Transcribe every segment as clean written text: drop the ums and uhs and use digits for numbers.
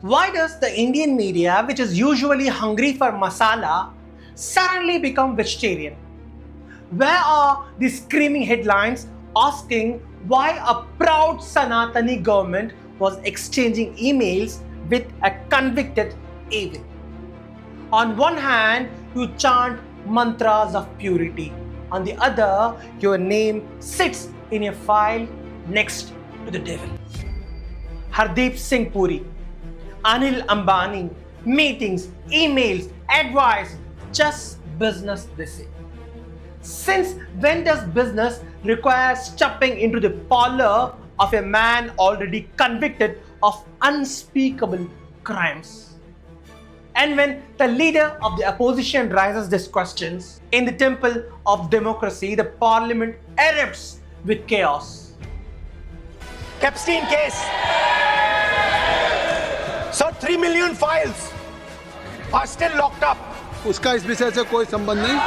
Why does the Indian media, which is usually hungry for masala, suddenly become vegetarian? Where are the screaming headlines asking why a proud Sanatani government was exchanging emails with a convicted evil? On one hand, you chant mantras of purity. On the other, your name sits in a file next to the devil. Hardeep Singh Puri, Anil Ambani, meetings, emails, advice, just business they say. Since when does business require stepping into the parlor of a man already convicted of unspeakable crimes? And when the leader of the opposition raises these questions, in the temple of democracy, the parliament erupts with chaos. Epstein case. Sir, 3 million files are still locked up. उसका इस विषय से कोई संबंध नहीं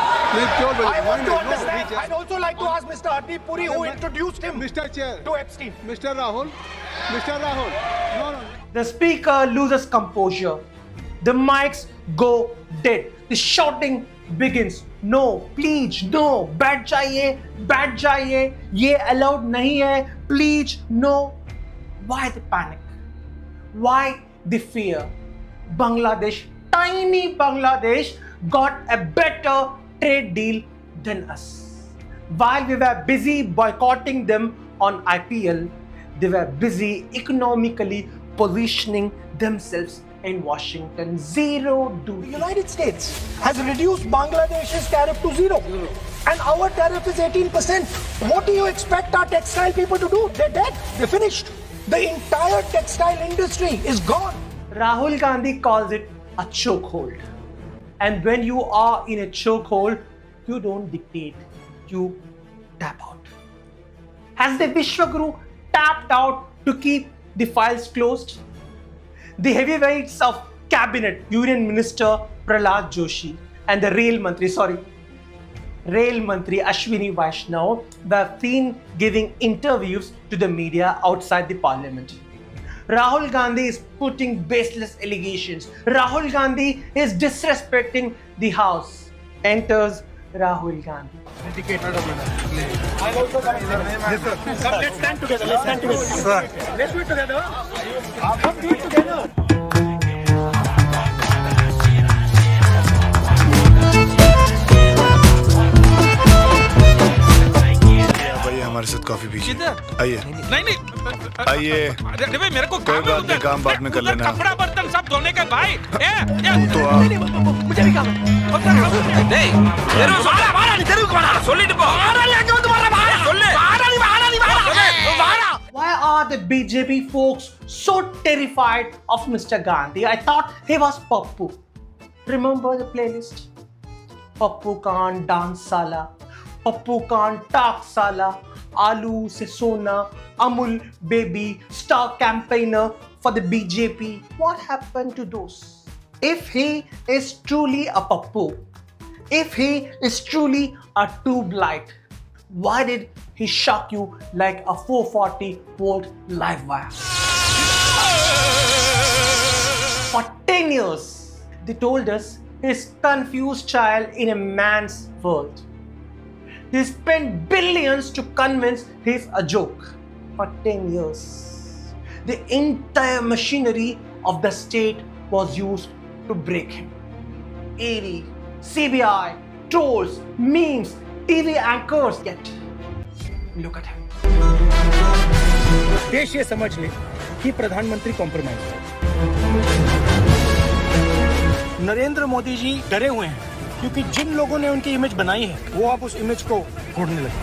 क्यों I want to understand. I'd also like to ask Mr. Hardeep Puri who introduced him Mr. Chair to Epstein. Mr. Rahul no. The speaker loses composure. The mics go dead. The shouting begins. No, please, no. बैठ जाइए. ये allowed नहीं है. Please, no. Why the panic? Why the fear? Bangladesh, tiny Bangladesh, got a better trade deal than us. While we were busy boycotting them on IPL, they were busy economically positioning themselves in Washington. Zero do. The United States has reduced Bangladesh's tariff to 0. And our tariff is 18%. What do you expect our textile people to do? They're dead. They're finished. The entire textile industry is gone. Rahul Gandhi calls it a chokehold. And when you are in a chokehold, you don't dictate, you tap out. Has the Vishwaguru tapped out to keep the files closed? The heavyweights of cabinet, Union Minister Prahlad Joshi and the Rail Mantri Ashwini Vaishnaw were seen giving interviews to the media outside the parliament. Rahul Gandhi is putting baseless allegations. Rahul Gandhi is disrespecting the house. Enters Rahul Gandhi. Let's stand together. Sir. Let's do it together. Come do it together. हमारे साथ coffee पीजिए आइए नहीं आइए अरे भाई मेरे को कोई बात नहीं काम बाद में कर लेना कपड़ा बर्तन सब धोने के भाई तो आप मुझे भी काम டேய் வாடா நீ தெருக்கு போடா சொல்லிட்டு போ வாடா எங்க வந்து வாடா சொல்லு வாடா நீ வாடா Why are the BJP folks so terrified of Mr. Gandhi? I thought he was Pappu. Remember the playlist? Pappu can't dance sala, Pappu can't talk sala, Alu se sona, Amul baby, star campaigner for the BJP. What happened to those? If he is truly a Pappu, if he is truly a tube light, why did he shock you like a 440-volt live wire? For 10 years, they told us he's a confused child in a man's world. He spent billions to convince he's a joke. For 10 years, the entire machinery of the state was used to break him. ED, CBI, trolls, memes, TV anchors. Yet, look at him. देश ये समझ ले कि प्रधानमंत्री compromise है। नरेंद्र मोदी जी डरे हुए हैं क्योंकि जिन लोगों ने उनकी इमेज बनाई है वो अब उस इमेज को फोड़ने लगे।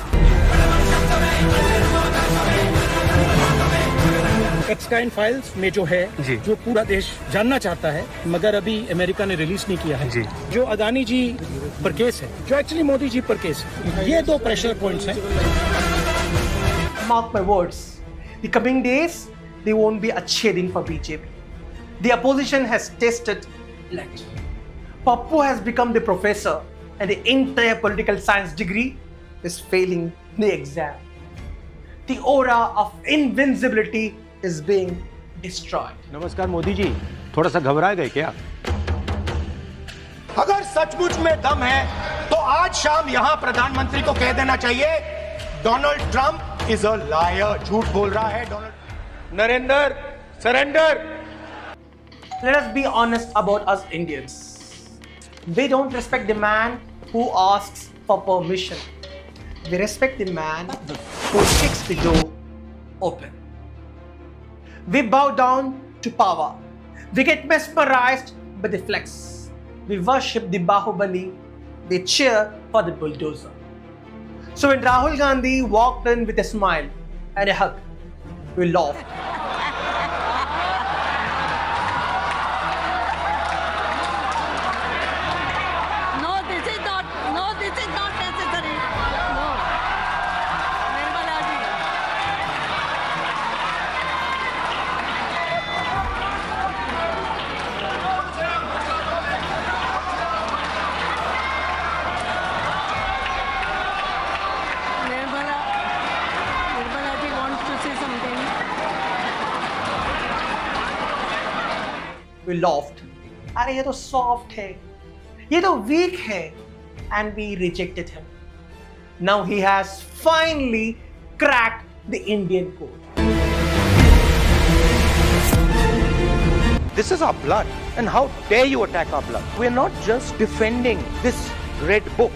टेक्सटाइल फाइल्स में जो है जो पूरा देश जानना चाहता है मगर अभी अमेरिका ने रिलीज नहीं किया है जो अदानी जी पर केस है जो एक्चुअली मोदी जी पर केस है ये दो प्रेशर पॉइंट्स हैं। Mark my words, the coming days, they won't be अच्छे दिन for BJP. The opposition has tasted blood. Pappu has become the professor and the entire political science degree is failing the exam. The aura of invincibility is being destroyed. नमस्कार मोदी जी, थोड़ा सा घबरा गए क्या? अगर सचमुच में दम है तो आज शाम यहां प्रधानमंत्री को कह देना चाहिए Donald Trump is a liar, झूठ बोल रहा है Donald. Narendra, surrender. Let us be honest about us Indians. We don't respect the man who asks for permission. We respect the man who kicks the door open. We bow down to power. We get mesmerized by the flex. We worship the Bahubali. We cheer for the bulldozer. So when Rahul Gandhi walked in with a smile and a hug, we laughed. No, this is not necessary. No. Nirmala ji. Nirmala ji wants to say something. We laughed. अरे ये तो soft है, ये तो weak है, and we rejected him. Now he has finally cracked the Indian code. This is our blood, and how dare you attack our blood? We're not just defending this red book.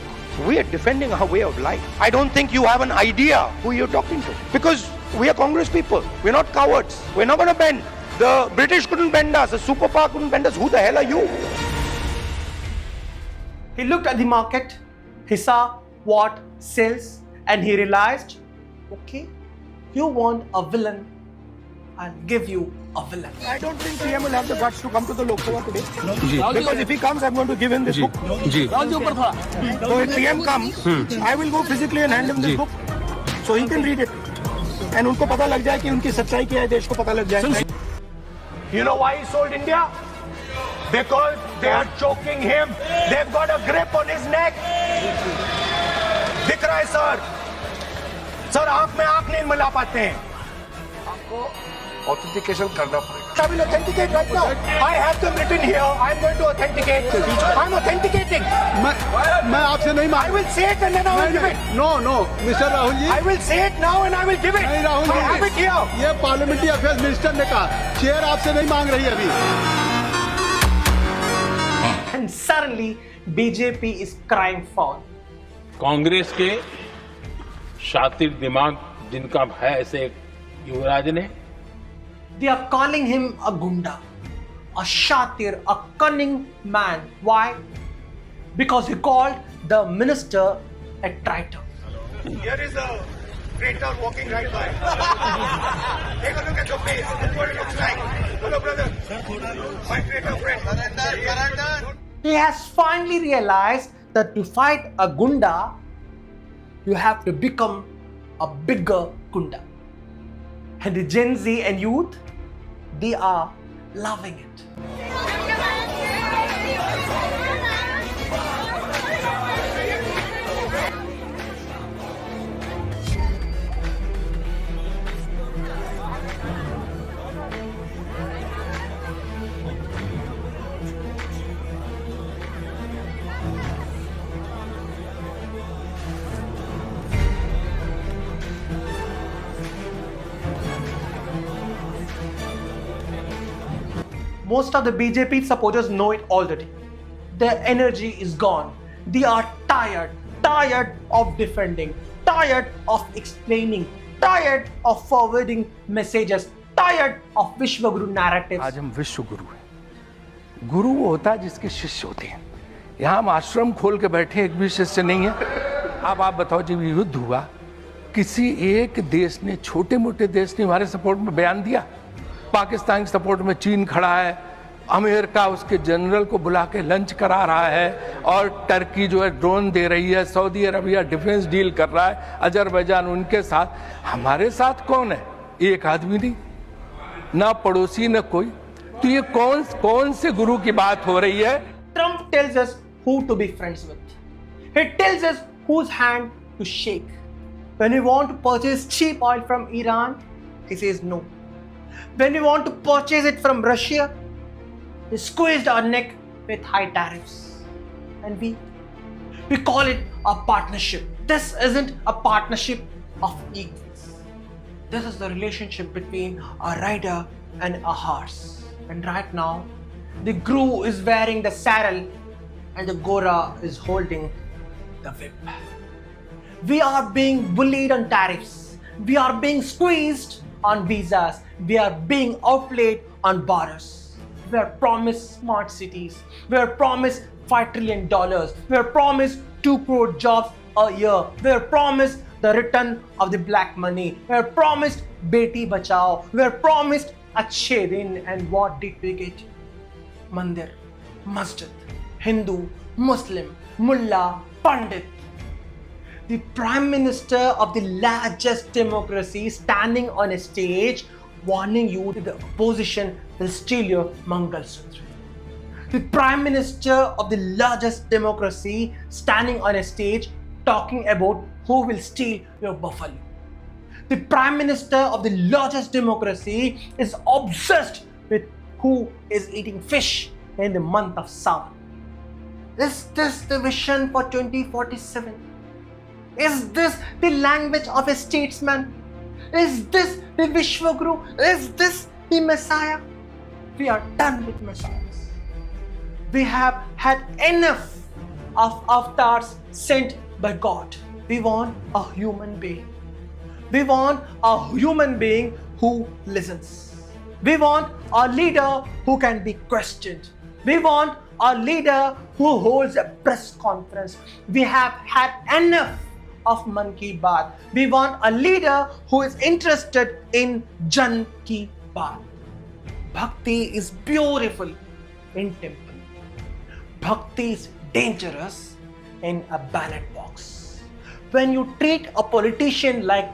We are defending our way of life. I don't think you have an idea who you're talking to. Because we are Congress people. We're not cowards. We're not going to bend. The British couldn't bend us. The superpower couldn't bend us. Who the hell are you? He looked at the market, he saw what sells, and he realized, okay, you want a villain, I'll give you a villain. I don't think PM will have the guts to come to the Lok Sabha today. Because if he comes, I'm going to give him this book. So if PM comes, I will go physically and hand him this book so he can read it. And उनको पता लग जाए कि उनकी सच्चाई क्या है, देश को पता लग जाए. You know why he sold India? Because they are choking him. They've got a grip on his neck. दिख रहा है सर. सर आंख में आंख नहीं मिला पाते हैं. ऑथेंटिकेशन करना पड़ेगा. I will authenticate right now. I have them written here. I'm going to authenticate. I'm authenticating. मैं आपसे नहीं I मांग. will say it and then I will give it. No no mister Rahul ji. I will say it now and I will give it. नहीं Rahul I have it ji. here. ये parliamentary affairs minister ने कहा chair आपसे नहीं मांग रही अभी. And suddenly, BJP is crying foul. Congress के शातिर दिमाग जिनका है ऐसे युवराज ने They are calling him a gunda, a shatir, a cunning man. Why? Because he called the minister a traitor. Here is a traitor walking right by. Take a look at your face. This is what it looks like. Hello, brother. My traitor friend. He has finally realized that to fight a gunda, you have to become a bigger gunda. And the Gen Z and youth, they are loving it. Most of the BJP supporters know it already. Their energy is gone. They are tired of defending, tired of explaining, tired of forwarding messages, tired of Vishwaguru narratives. आज हम विश्व गुरु हैं. गुरु वो होता है जिसके शिष्य होते हैं. यहाँ हम आश्रम खोल के बैठे, एक भी शिष्य नहीं है. अब आप बताओ, जब युद्ध हुआ, किसी एक देश ने, छोटे मोटे देश ने हमारे सपोर्ट में बयान दिया? पाकिस्तान के सपोर्ट में चीन खड़ा है, अमेरिका उसके जनरल को बुला के लंच करा रहा है, और टर्की जो है ड्रोन दे रही है, सऊदी अरबिया डिफेंस डील कर रहा है, अजरबैजान उनके साथ. हमारे साथ कौन है? एक आदमी नहीं, ना पड़ोसी न कोई. तो ये कौन से गुरु की बात हो रही है? Trump tells us who to be friends with. He tells us whose hand to shake. When we want to purchase cheap oil from Iran, he says no. When we want to purchase it from Russia, They squeezed our neck with high tariffs. And we call it a partnership. This isn't a partnership of equals. This is the relationship between a rider and a horse. And right now, the Guru is wearing the saddle and the Gora is holding the whip. We are being bullied on tariffs. We are being squeezed on visas. We are being outplayed on borders. We are promised smart cities. We are promised $5 trillion. We are promised 2 crore jobs a year. We are promised the return of the black money. We are promised Beti Bachao. We are promised Achhe Din. And what did we get? Mandir, Masjid, Hindu, Muslim, Mullah, Pandit. The Prime Minister of the largest democracy standing on a stage warning you that the opposition will steal your Mangal Sutra. The Prime Minister of the largest democracy standing on a stage talking about who will steal your buffalo. The Prime Minister of the largest democracy is obsessed with who is eating fish in the month of Sawan. Is this the vision for 2047? Is this the language of a statesman? Is this the Vishwaguru? Is this the Messiah? We are done with messiahs. We have had enough of avatars sent by God. We want a human being. We want a human being who listens. We want a leader who can be questioned. We want a leader who holds a press conference. We have had enough of Man Ki Baat. We want a leader who is interested in Jan Ki Baat. Bhakti is beautiful in temple. Bhakti is dangerous in a ballot box. When you treat a politician like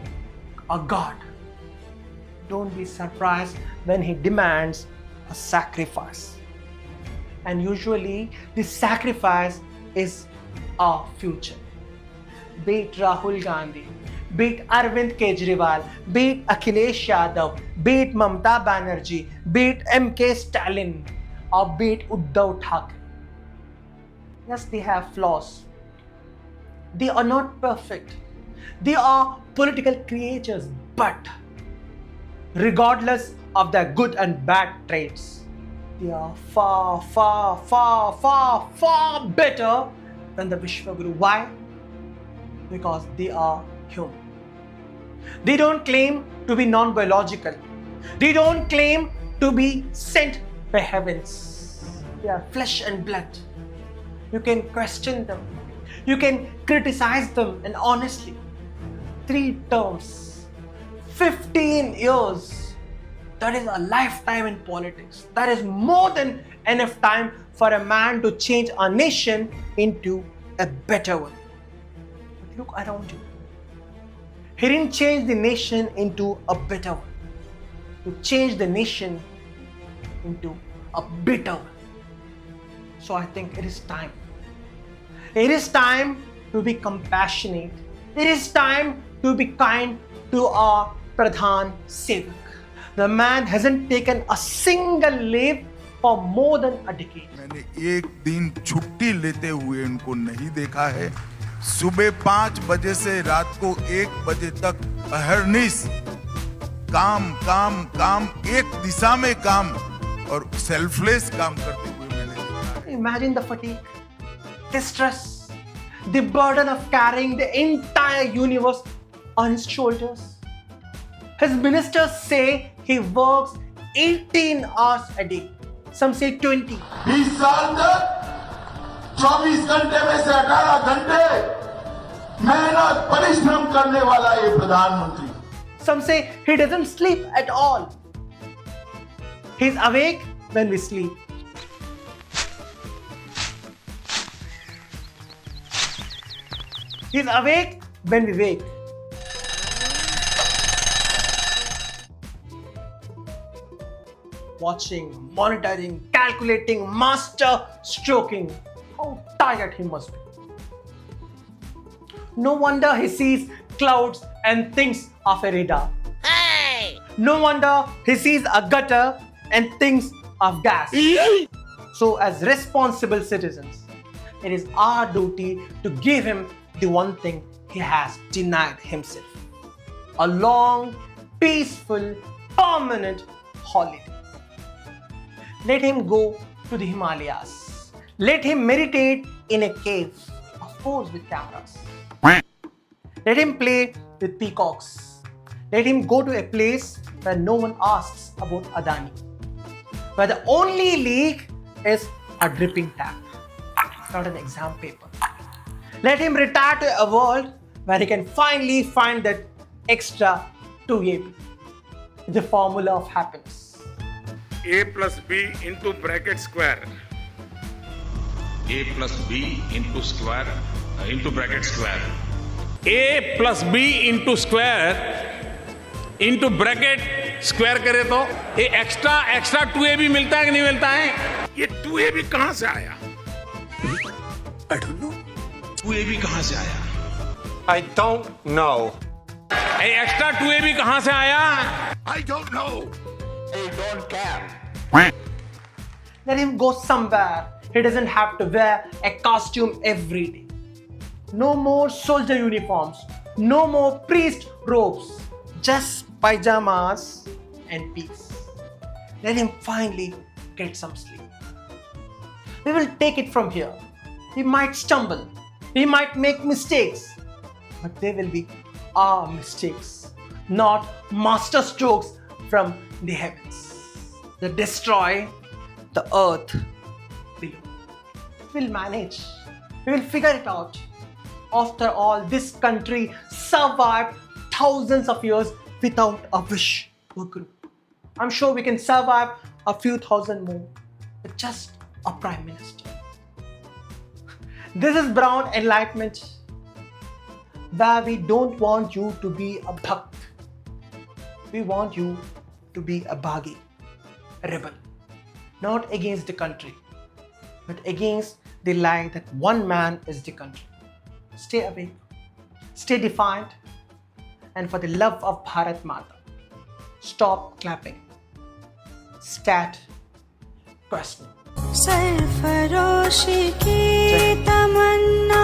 a god, don't be surprised when he demands a sacrifice. And usually the sacrifice is our future. Be it Rahul Gandhi, be it Arvind Kejriwal, be it Akhilesh Yadav, be it Mamata Banerjee, be it MK Stalin, or be it Uddhav Thackeray. Yes, they have flaws. They are not perfect. They are political creatures, but regardless of their good and bad traits, they are far, far, far, far, far better than the Vishwaguru. Why? Because they are human. They don't claim to be non-biological. They don't claim to be sent by heavens. They are flesh and blood. You can question them. You can criticize them, and honestly, 3 terms, 15 years, that is a lifetime in politics. That is more than enough time for a man to change a nation into a better one. But look around you. He didn't change the nation into a better one. He changed the nation into a bitter one. So I think it is time. It is time to be compassionate. It is time to be kind to our Pradhan Sevak. The man hasn't taken a single leave for more than a decade. मैंने एक दिन छुट्टी लेते हुए इनको नहीं देखा है। सुबह 5 बजे से रात को 1 बजे तक अहर्निश काम काम काम, एक दिशा में काम और सेल्फलेस काम करते हुए मैंने देखा है। Imagine the fatigue, the stress, the burden of carrying the entire universe on his shoulders. His ministers say he works 18 hours a day. Some say 20. 20 साल तक 24 घंटे में से 18 घंटे मेहनत परिश्रम करने वाला ये प्रधानमंत्री। Some say he doesn't sleep at all. He's awake when we sleep. He's awake when we wake. Watching, monitoring, calculating, master stroking. How tired he must be. No wonder he sees clouds and thinks of a radar. Hey! No wonder he sees a gutter and thinks of gas. So, as responsible citizens, it is our duty to give him the one thing he has denied himself: a long, peaceful, permanent holiday. Let him go to the Himalayas. Let him meditate in a cave, of course with cameras. Let him play with peacocks. Let him go to a place where no one asks about Adani, where the only leak is a dripping tap, not an exam paper. Let him retire to a world where he can finally find that extra 2AB, the formula of happiness. A plus B into bracket square. A plus B into square into bracket square. A plus B into square into bracket square करे तो ये extra 2A भी मिलता है कि नहीं मिलता है? ये 2A भी कहां से आया? I don't know. 2AB कहां से आया? I don't know. ये एक्स्ट्रा 2A भी कहां से आया? I don't know. I don't care. Let him go somewhere. He doesn't have to wear a costume every day. No more soldier uniforms. No more priest robes. Just pajamas and peace. Let him finally get some sleep. We will take it from here. He might stumble. He might make mistakes. But they will be our mistakes, not master strokes from the heavens that destroy the earth below. We'll manage. We will figure it out. After all, this country survived thousands of years without a wish or group. I'm sure we can survive a few thousand more with just a prime minister. This is Brown Enlightenment, where we don't want you to be a bhakt. We want you to be a bhagi, a rebel, not against the country, but against the lie that one man is the country. Stay awake, stay defiant, and for the love of Bharat Mata, stop clapping. Stat question. सरफरोशी की तमन्ना